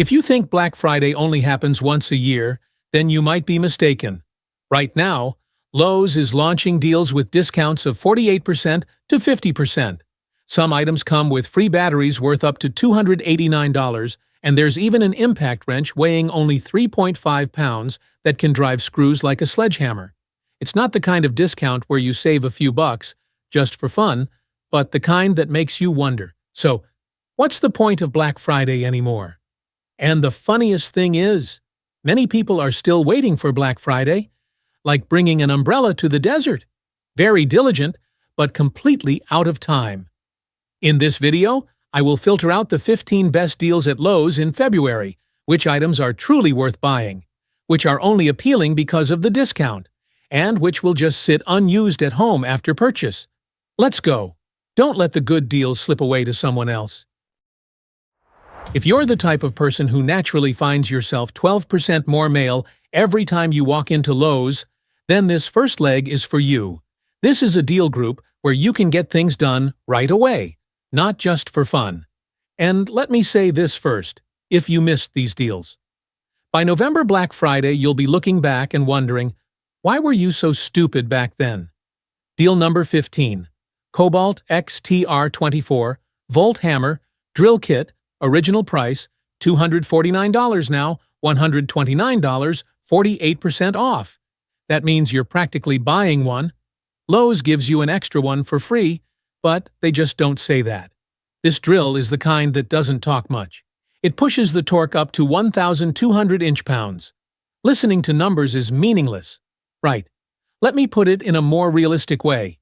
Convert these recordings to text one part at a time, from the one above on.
If you think Black Friday only happens once a year, then you might be mistaken. Right now, Lowe's is launching deals with discounts of 48% to 50%. Some items come with free batteries worth up to $289, and there's even an impact wrench weighing only 3.5 pounds that can drive screws like a sledgehammer. It's not the kind of discount where you save a few bucks, just for fun, but the kind that makes you wonder. So, what's the point of Black Friday anymore? And the funniest thing is, many people are still waiting for Black Friday, like bringing an umbrella to the desert. Very diligent, but completely out of time. In this video, I will filter out the 15 best deals at Lowe's in February, which items are truly worth buying, which are only appealing because of the discount, and which will just sit unused at home after purchase. Let's go. Don't let the good deals slip away to someone else. If you're the type of person who naturally finds yourself 12% more male every time you walk into Lowe's, then this first leg is for you. This is a deal group where you can get things done right away, not just for fun. And let me say this first, if you missed these deals. By November Black Friday, you'll be looking back and wondering, why were you so stupid back then? Deal number 15. Cobalt XTR24 Volt Hammer Drill Kit. Original price, $249 now, $129, 48% off. That means you're practically buying one. Lowe's gives you an extra one for free, but they just don't say that. This drill is the kind that doesn't talk much. It pushes the torque up to 1,200 inch-pounds. Listening to numbers is meaningless. Right. Let me put it in a more realistic way.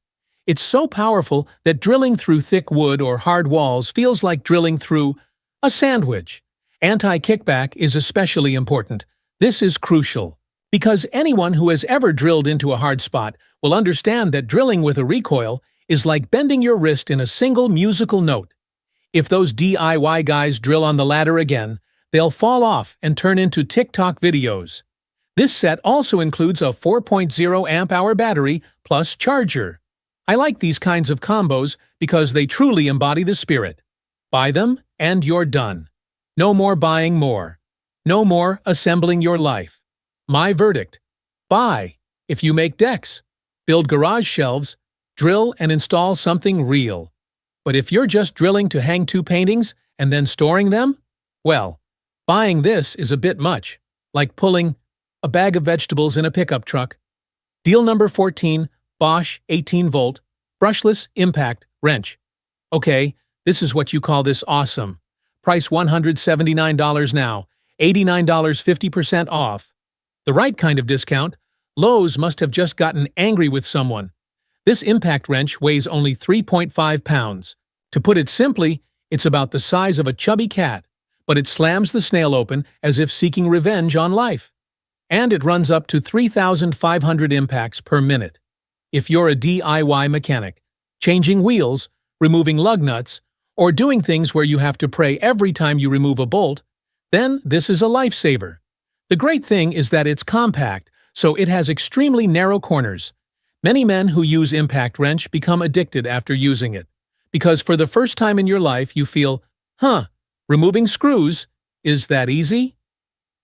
It's so powerful that drilling through thick wood or hard walls feels like drilling through a sandwich. Anti-kickback is especially important. This is crucial, because anyone who has ever drilled into a hard spot will understand that drilling with a recoil is like bending your wrist in a single musical note. If those DIY guys drill on the ladder again, they'll fall off and turn into TikTok videos. This set also includes a 4.0 amp-hour battery plus charger. I like these kinds of combos because they truly embody the spirit. Buy them, and you're done. No more buying more. No more assembling your life. My verdict: buy if you make decks, build garage shelves, drill and install something real. But if you're just drilling to hang 2 paintings and then storing them, well, buying this is a bit much, like pulling a bag of vegetables in a pickup truck. Deal number 14, Bosch 18-volt brushless impact wrench. Okay, this is what you call this awesome. Price $179 now, $89, 50% off. The right kind of discount. Lowe's must have just gotten angry with someone. This impact wrench weighs only 3.5 pounds. To put it simply, it's about the size of a chubby cat, but it slams the snail open as if seeking revenge on life. And it runs up to 3,500 impacts per minute. If you're a DIY mechanic, changing wheels, removing lug nuts, or doing things where you have to pray every time you remove a bolt, then this is a lifesaver. The great thing is that it's compact, so it has extremely narrow corners. Many men who use impact wrench become addicted after using it, because for the first time in your life you feel, removing screws, is that easy?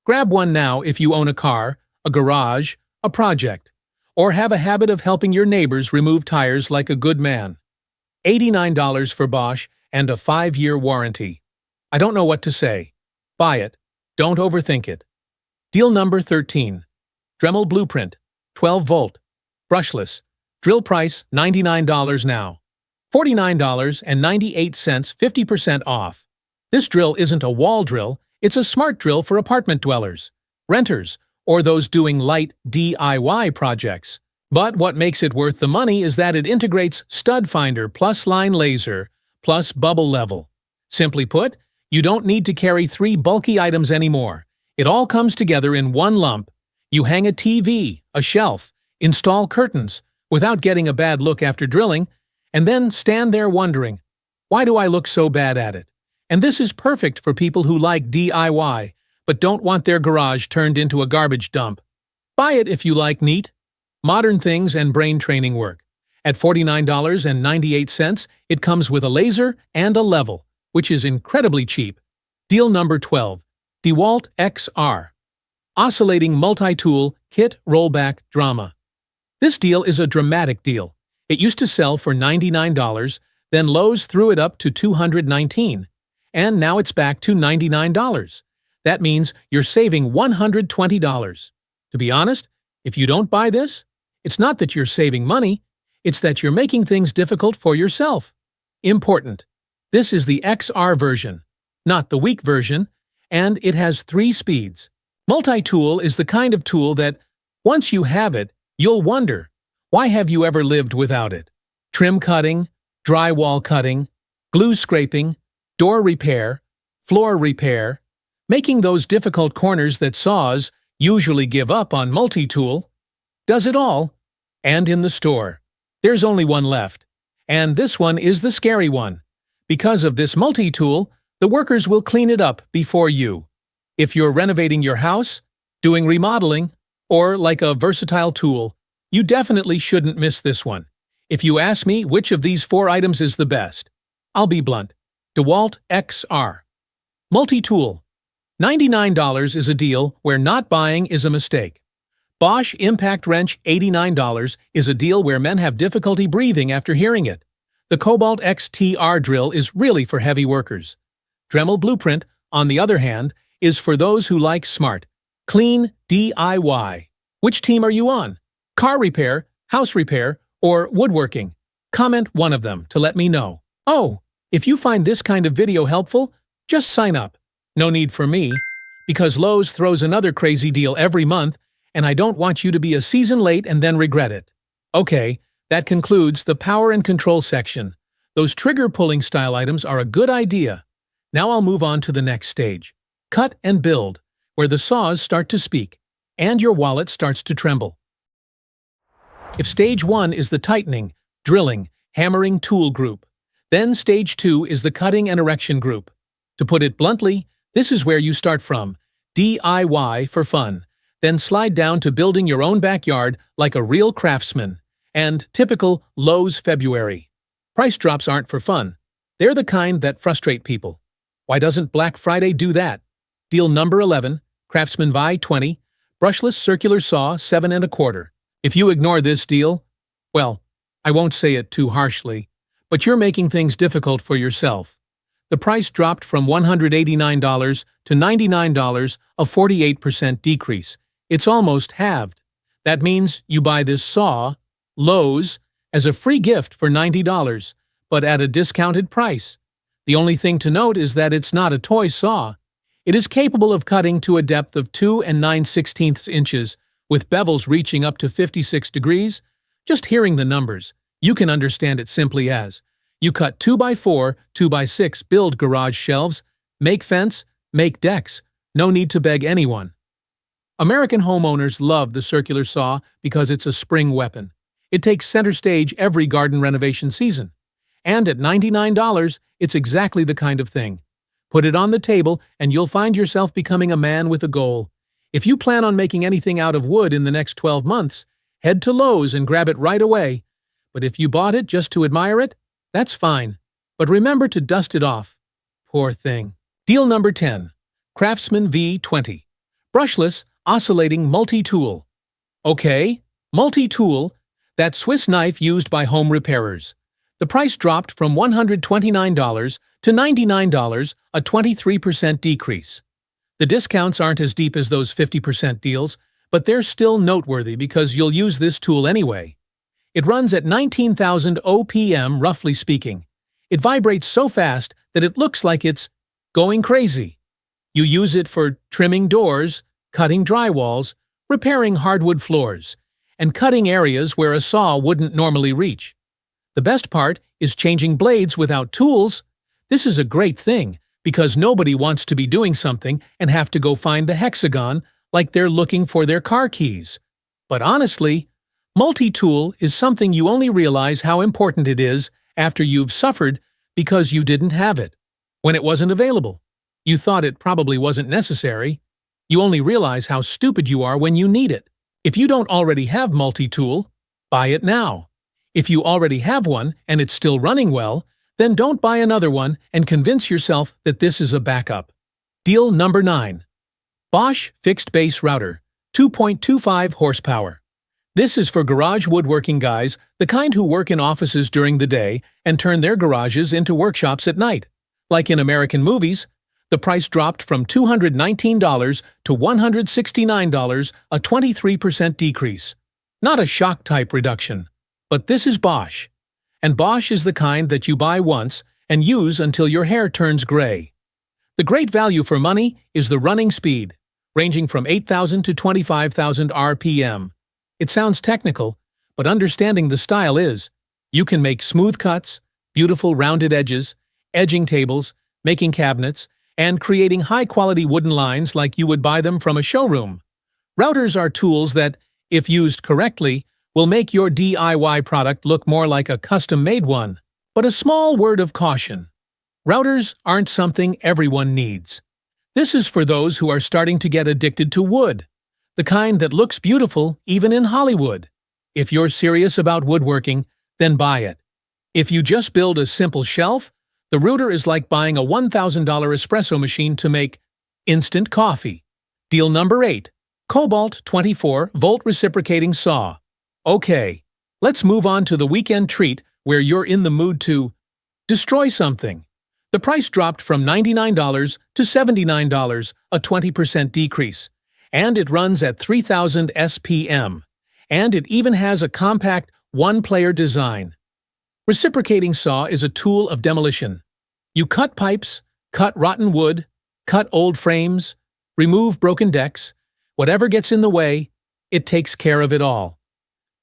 Grab one now if you own a car, a garage, a project, or have a habit of helping your neighbors remove tires like a good man. $89 for Bosch and a 5-year warranty. I don't know what to say. Buy it. Don't overthink it. Deal number 13. Dremel Blueprint 12-volt brushless. Drill price $99 now. $49.98, 50% off. This drill isn't a wall drill, it's a smart drill for apartment dwellers, renters, or those doing light DIY projects. But what makes it worth the money is that it integrates stud finder plus line laser plus bubble level. Simply put, you don't need to carry 3 bulky items anymore. It all comes together in one lump. You hang a TV, a shelf, install curtains, without getting a bad look after drilling, and then stand there wondering, why do I look so bad at it? And this is perfect for people who like DIY, but don't want their garage turned into a garbage dump. Buy it if you like neat, modern things and brain training work. At $49.98, it comes with a laser and a level, which is incredibly cheap. Deal number 12. DeWalt XR Oscillating Multi-Tool Kit Rollback Drama. This deal is a dramatic deal. It used to sell for $99, then Lowe's threw it up to $219, and now it's back to $99. That means you're saving $120. To be honest, if you don't buy this, it's not that you're saving money, it's that you're making things difficult for yourself. Important. This is the XR version, not the weak version, and it has 3 speeds. Multi-tool is the kind of tool that, once you have it, you'll wonder, why have you ever lived without it? Trim cutting, drywall cutting, glue scraping, door repair, floor repair, making those difficult corners that saws usually give up on multi-tool. Does it all, and in the store. There's only one left, and this one is the scary one. Because of this multi-tool, the workers will clean it up before you. If you're renovating your house, doing remodeling, or like a versatile tool, you definitely shouldn't miss this one. If you ask me which of these 4 items is the best, I'll be blunt. DeWalt XR. Multi-tool. $99 is a deal where not buying is a mistake. Bosch Impact Wrench $89 is a deal where men have difficulty breathing after hearing it. The Cobalt XTR drill is really for heavy workers. Dremel Blueprint, on the other hand, is for those who like smart, clean DIY. Which team are you on? Car repair, house repair, or woodworking? Comment one of them to let me know. Oh, if you find this kind of video helpful, just sign up. No need for me, because Lowe's throws another crazy deal every month, and I don't want you to be a season late and then regret it. Okay, that concludes the power and control section. Those trigger-pulling style items are a good idea. Now I'll move on to the next stage. Cut and build, where the saws start to speak, and your wallet starts to tremble. If stage 1 is the tightening, drilling, hammering tool group, then stage 2 is the cutting and erection group. To put it bluntly, this is where you start from, DIY for fun, then slide down to building your own backyard like a real craftsman, and typical Lowe's February. Price drops aren't for fun. They're the kind that frustrate people. Why doesn't Black Friday do that? Deal number 11, Craftsman Vi 20, brushless circular saw 7 1/4. If you ignore this deal, well, I won't say it too harshly, but you're making things difficult for yourself. The price dropped from $189 to $99, a 48% decrease. It's almost halved. That means you buy this saw, Lowe's, as a free gift for $90, but at a discounted price. The only thing to note is that it's not a toy saw. It is capable of cutting to a depth of 2 9/16 inches, with bevels reaching up to 56 degrees. Just hearing the numbers, you can understand it simply as, you cut 2x4, 2x6 build garage shelves, make fence, make decks, no need to beg anyone. American homeowners love the circular saw because it's a spring weapon. It takes center stage every garden renovation season. And at $99, it's exactly the kind of thing. Put it on the table and you'll find yourself becoming a man with a goal. If you plan on making anything out of wood in the next 12 months, head to Lowe's and grab it right away. But if you bought it just to admire it, that's fine. But remember to dust it off. Poor thing. Deal number 10. Craftsman V20. Brushless, oscillating multi-tool. Okay, multi-tool, that Swiss knife used by home repairers. The price dropped from $129 to $99, a 23% decrease. The discounts aren't as deep as those 50% deals, but they're still noteworthy because you'll use this tool anyway. It runs at 19,000 OPM, roughly speaking. It vibrates so fast that it looks like it's going crazy. You use it for trimming doors, cutting drywalls, repairing hardwood floors, and cutting areas where a saw wouldn't normally reach. The best part is changing blades without tools. This is a great thing because nobody wants to be doing something and have to go find the hexagon like they're looking for their car keys. But honestly, multi-tool is something you only realize how important it is after you've suffered because you didn't have it. When it wasn't available, you thought it probably wasn't necessary. You only realize how stupid you are when you need it. If you don't already have multi-tool, buy it now. If you already have one and it's still running well, then don't buy another one and convince yourself that this is a backup. Deal number 9. Bosch Fixed Base Router, 2.25 horsepower. This is for garage woodworking guys, the kind who work in offices during the day and turn their garages into workshops at night. Like in American movies, the price dropped from $219 to $169, a 23% decrease. Not a shock-type reduction. But this is Bosch. And Bosch is the kind that you buy once and use until your hair turns gray. The great value for money is the running speed, ranging from 8,000 to 25,000 RPM. It sounds technical, but understanding the style is. You can make smooth cuts, beautiful rounded edges, edging tables, making cabinets, and creating high-quality wooden lines like you would buy them from a showroom. Routers are tools that, if used correctly, will make your DIY product look more like a custom-made one. But a small word of caution. Routers aren't something everyone needs. This is for those who are starting to get addicted to wood, the kind that looks beautiful even in Hollywood. If you're serious about woodworking, then buy it. If you just build a simple shelf, the router is like buying a $1,000 espresso machine to make instant coffee. Deal number 8. Cobalt 24-volt reciprocating saw. Okay, let's move on to the weekend treat where you're in the mood to destroy something. The price dropped from $99 to $79, a 20% decrease. And it runs at 3000 SPM. And it even has a compact one-player design. Reciprocating saw is a tool of demolition. You cut pipes, cut rotten wood, cut old frames, remove broken decks. Whatever gets in the way, it takes care of it all.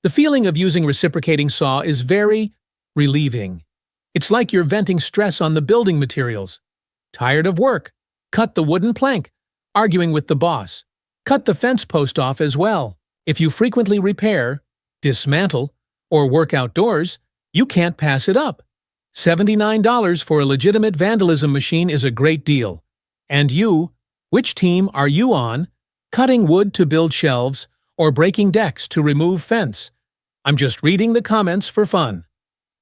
The feeling of using reciprocating saw is very relieving. It's like you're venting stress on the building materials. Tired of work? Cut the wooden plank. Arguing with the boss? Cut the fence post off as well. If you frequently repair, dismantle, or work outdoors, you can't pass it up. $79 for a legitimate vandalism machine is a great deal. And you, which team are you on? Cutting wood to build shelves, or breaking decks to remove fence? I'm just reading the comments for fun.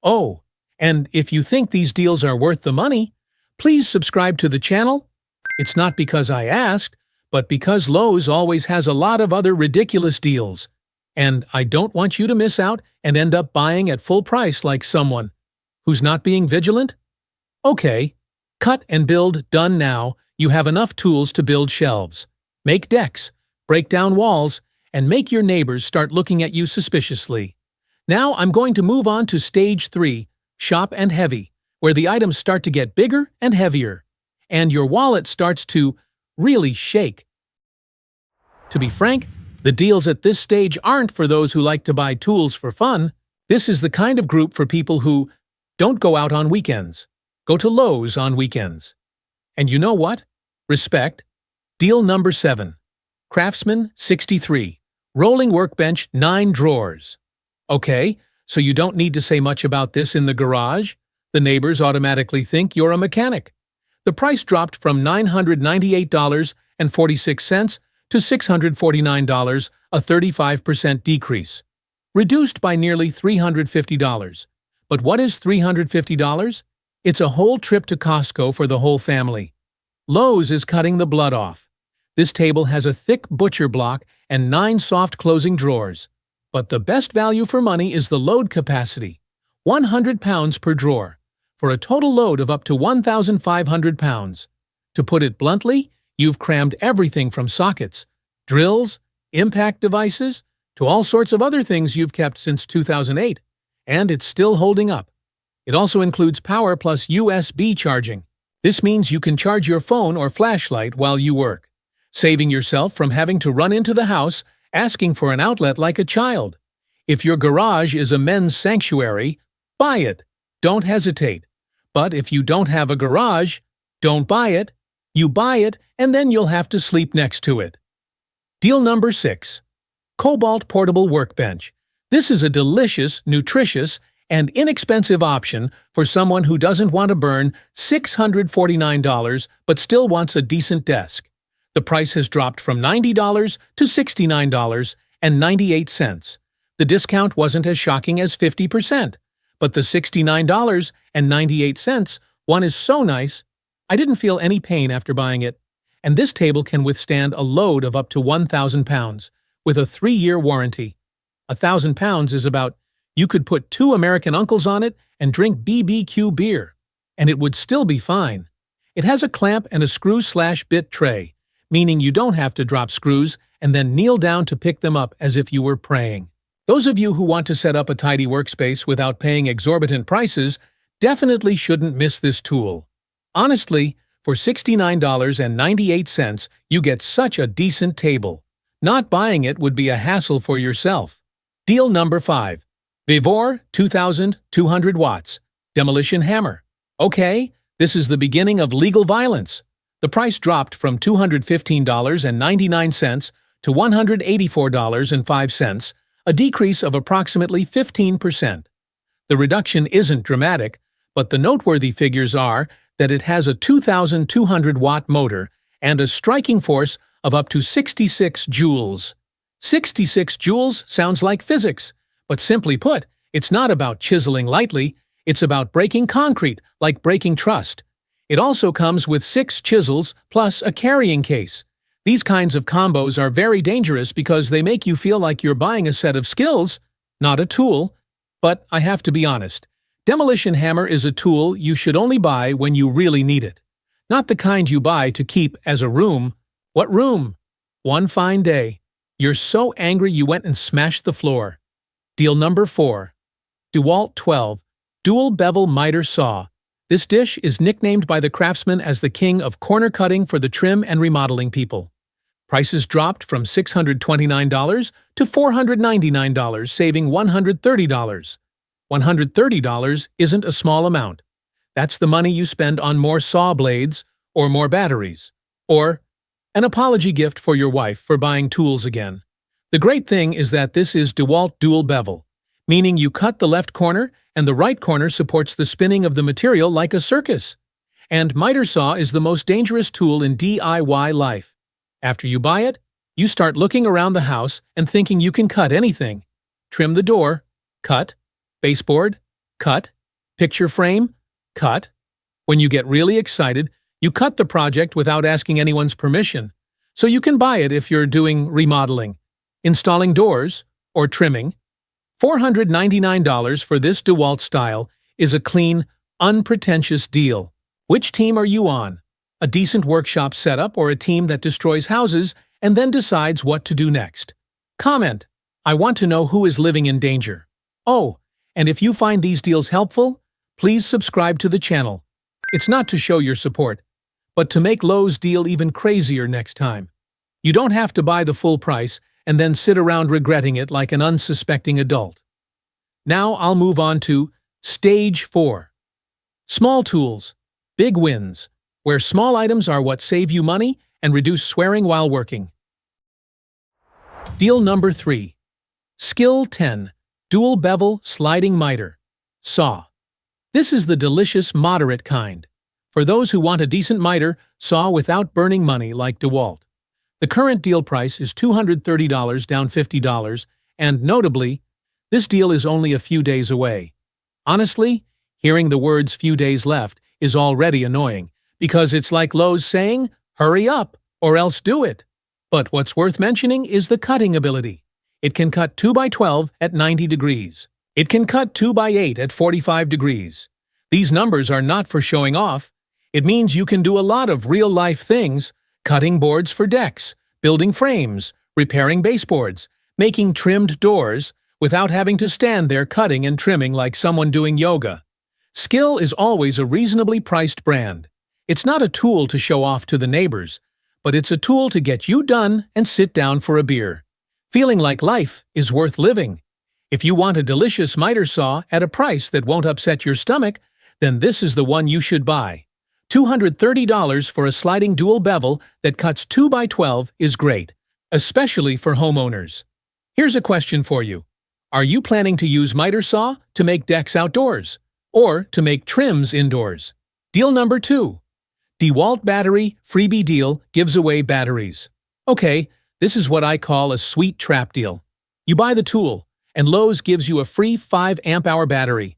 Oh, and if you think these deals are worth the money, please subscribe to the channel. It's not because I asked, but because Lowe's always has a lot of other ridiculous deals. And I don't want you to miss out and end up buying at full price like someone who's not being vigilant. Okay, cut and build done now. You have enough tools to build shelves, make decks, break down walls, and make your neighbors start looking at you suspiciously. Now I'm going to move on to stage 3, shop and heavy, where the items start to get bigger and heavier, and your wallet starts to really shake. To be frank, the deals at this stage aren't for those who like to buy tools for fun. This is the kind of group for people who don't go out on weekends, go to Lowe's on weekends. And you know what? Respect. Deal number 7. Craftsman 63. Rolling workbench 9 drawers. Okay, so you don't need to say much about this in the garage. The neighbors automatically think you're a mechanic. The price dropped from $998.46 to $649, a 35% decrease. Reduced by nearly $350. But what is $350? It's a whole trip to Costco for the whole family. Lowe's is cutting the blood off. This table has a thick butcher block and 9 soft closing drawers. But the best value for money is the load capacity, 100 pounds per drawer, for a total load of up to 1,500 pounds. To put it bluntly, you've crammed everything from sockets, drills, impact devices, to all sorts of other things you've kept since 2008, and it's still holding up. It also includes power plus USB charging. This means you can charge your phone or flashlight while you work, saving yourself from having to run into the house asking for an outlet like a child. If your garage is a men's sanctuary, buy it. Don't hesitate. But if you don't have a garage, don't buy it. You buy it, and then you'll have to sleep next to it. Deal number 6. Cobalt Portable Workbench. This is a delicious, nutritious, and inexpensive option for someone who doesn't want to burn $649 but still wants a decent desk. The price has dropped from $90 to $69.98. The discount wasn't as shocking as 50%, but the $69.98 one is so nice, I didn't feel any pain after buying it. and this table can withstand a load of up to 1,000 pounds, with a 3-year warranty. 1,000 pounds is about, you could put 2 American uncles on it and drink BBQ beer, and it would still be fine. It has a clamp and a screw/bit tray, meaning you don't have to drop screws and then kneel down to pick them up as if you were praying. Those of you who want to set up a tidy workspace without paying exorbitant prices definitely shouldn't miss this tool. Honestly, for $69.98, you get such a decent table. Not buying it would be a hassle for yourself. Deal number 5. Vivor 2,200 watts. Demolition hammer. Okay, this is the beginning of legal violence. The price dropped from $215.99 to $184.05, a decrease of approximately 15%. The reduction isn't dramatic, but the noteworthy figures are that it has a 2,200-watt motor and a striking force of up to 66 joules. 66 joules sounds like physics, but simply put, it's not about chiseling lightly, it's about breaking concrete like breaking trust. It also comes with 6 chisels plus a carrying case. These kinds of combos are very dangerous because they make you feel like you're buying a set of skills, not a tool. But I have to be honest, demolition hammer is a tool you should only buy when you really need it. Not the kind you buy to keep as a room. What room? One fine day, you're so angry you went and smashed the floor. Deal number 4. DeWalt 12 Dual Bevel Miter Saw. This dish is nicknamed by the craftsman as the king of corner cutting for the trim and remodeling people. Prices dropped from $629 to $499, saving $130. $130 isn't a small amount. That's the money you spend on more saw blades, or more batteries, or an apology gift for your wife for buying tools again. The great thing is that this is DeWalt Dual Bevel, meaning you cut the left corner and the right corner supports the spinning of the material like a circus. And miter saw is the most dangerous tool in DIY life. After you buy it, you start looking around the house and thinking you can cut anything. Trim the door, cut. Baseboard, cut. Picture frame, cut. When you get really excited, you cut the project without asking anyone's permission, so you can buy it if you're doing remodeling, installing doors, or trimming. $499 for this DeWalt style is a clean, unpretentious deal. Which team are you on? A decent workshop setup or a team that destroys houses and then decides what to do next? Comment. I want to know who is living in danger. Oh, and if you find these deals helpful, please subscribe to the channel. It's not to show your support, but to make Lowe's deal even crazier next time. You don't have to buy the full price and then sit around regretting it like an unsuspecting adult. Now I'll move on to Stage 4. Small tools, big wins, where small items are what save you money and reduce swearing while working. Deal number 3. Skill 10 Dual Bevel Sliding Miter Saw. This is the delicious moderate kind. For those who want a decent miter, saw without burning money like DeWalt. The current deal price is $230 down $50, and notably, this deal is only a few days away. Honestly, hearing the words "few days left" is already annoying, because it's like Lowe's saying, hurry up, or else do it. But what's worth mentioning is the cutting ability. It can cut 2x12 at 90 degrees. It can cut 2x8 at 45 degrees. These numbers are not for showing off. It means you can do a lot of real-life things, cutting boards for decks, building frames, repairing baseboards, making trimmed doors, without having to stand there cutting and trimming like someone doing yoga. Skill is always a reasonably priced brand. It's not a tool to show off to the neighbors, but it's a tool to get you done and sit down for a beer, feeling like life is worth living. If you want a delicious miter saw at a price that won't upset your stomach, then this is the one you should buy. $230 for a sliding dual bevel that cuts 2x12 is great, especially for homeowners. Here's a question for you. Are you planning to use miter saw to make decks outdoors, or to make trims indoors? Deal number 2. DeWalt Battery Freebie Deal gives away batteries. Okay, this is what I call a sweet trap deal. You buy the tool, and Lowe's gives you a free 5 amp-hour battery.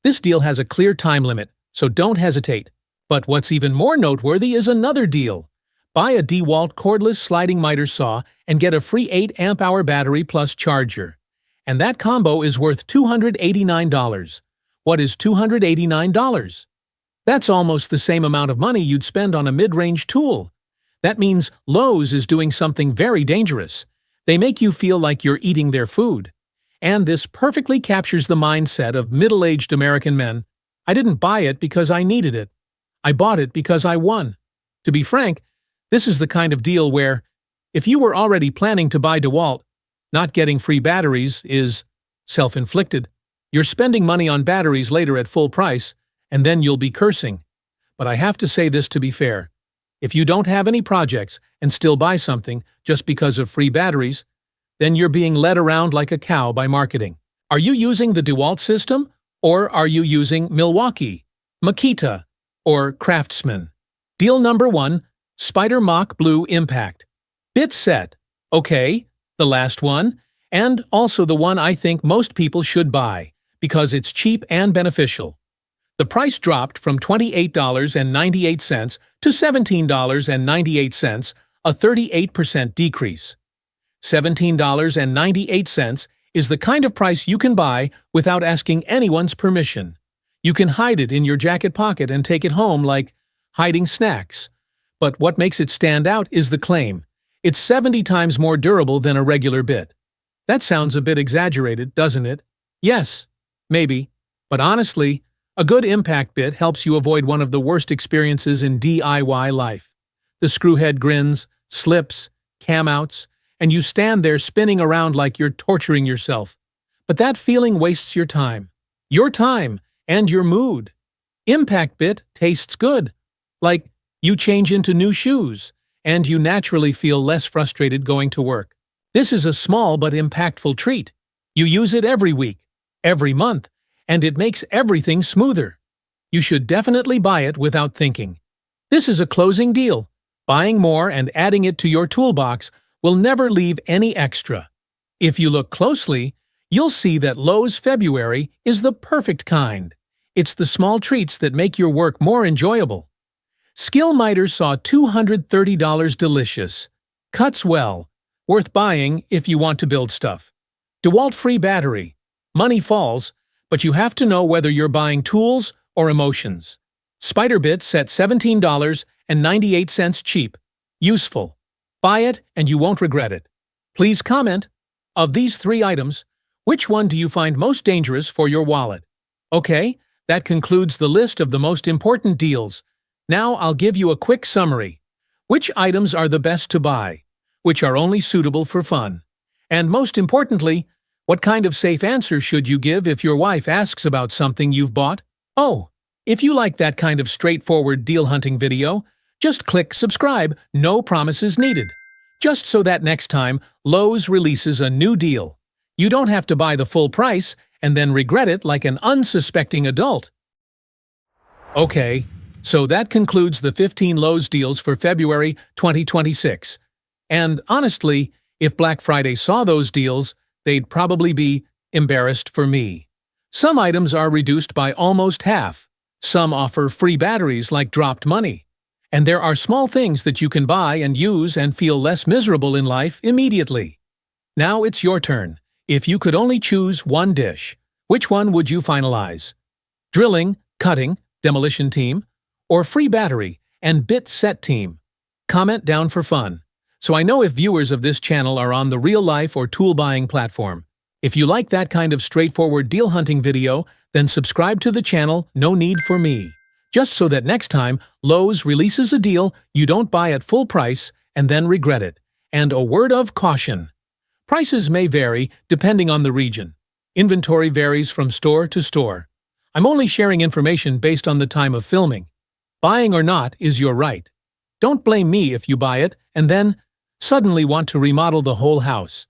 This deal has a clear time limit, so don't hesitate. But what's even more noteworthy is another deal. Buy a DeWalt cordless sliding miter saw and get a free 8 amp-hour battery plus charger. And that combo is worth $289. What is $289? That's almost the same amount of money you'd spend on a mid-range tool. That means Lowe's is doing something very dangerous. They make you feel like you're eating their food. And this perfectly captures the mindset of middle-aged American men. I didn't buy it because I needed it. I bought it because I won. To be frank, this is the kind of deal where, if you were already planning to buy DeWalt, not getting free batteries is self-inflicted. You're spending money on batteries later at full price, and then you'll be cursing. But I have to say this to be fair. If you don't have any projects and still buy something just because of free batteries, then you're being led around like a cow by marketing. Are you using the DeWalt system, or are you using Milwaukee, Makita, or Craftsman? Deal number 1, Spider Mach Blue Impact. Bit set. Okay, the last one, and also the one I think most people should buy, because it's cheap and beneficial. The price dropped from $28.98 to $17.98, a 38% decrease. $17.98 is the kind of price you can buy without asking anyone's permission. You can hide it in your jacket pocket and take it home like hiding snacks. But what makes it stand out is the claim. It's 70 times more durable than a regular bit. That sounds a bit exaggerated, doesn't it? Yes, maybe. But honestly, a good impact bit helps you avoid one of the worst experiences in DIY life. The screwhead grins, slips, camouts, and you stand there spinning around like you're torturing yourself. But that feeling wastes your time and your mood. Impact bit tastes good, like you change into new shoes, and you naturally feel less frustrated going to work. This is a small but impactful treat. You use it every week, every month, and it makes everything smoother. You should definitely buy it without thinking. This is a closing deal. Buying more and adding it to your toolbox will never leave any extra. If you look closely, you'll see that Lowe's February is the perfect kind. It's the small treats that make your work more enjoyable. Skill Miter Saw $230 delicious. Cuts well. Worth buying if you want to build stuff. DeWalt free battery. Money falls, but you have to know whether you're buying tools or emotions. Spider bits at $17.98 cheap. Useful. Buy it and you won't regret it. Please comment. Of these 3 items, which one do you find most dangerous for your wallet? Okay, that concludes the list of the most important deals. Now I'll give you a quick summary. Which items are the best to buy? Which are only suitable for fun? And most importantly, what kind of safe answer should you give if your wife asks about something you've bought? Oh, if you like that kind of straightforward deal hunting video, just click subscribe, no promises needed. Just so that next time Lowe's releases a new deal, you don't have to buy the full price and then regret it like an unsuspecting adult. Okay, so that concludes the 15 Lowe's deals for February 2026. And honestly, if Black Friday saw those deals, they'd probably be embarrassed for me. Some items are reduced by almost half. Some offer free batteries like dropped money. And there are small things that you can buy and use and feel less miserable in life immediately. Now it's your turn. If you could only choose one dish, which one would you finalize? Drilling, cutting, demolition team, or free battery and bit set team? Comment down for fun, so I know if viewers of this channel are on the real-life or tool-buying platform. If you like that kind of straightforward deal hunting video, then subscribe to the channel, no need for me. Just so that next time Lowe's releases a deal, you don't buy at full price and then regret it. And a word of caution. Prices may vary depending on the region. Inventory varies from store to store. I'm only sharing information based on the time of filming. Buying or not is your right. Don't blame me if you buy it and then suddenly want to remodel the whole house.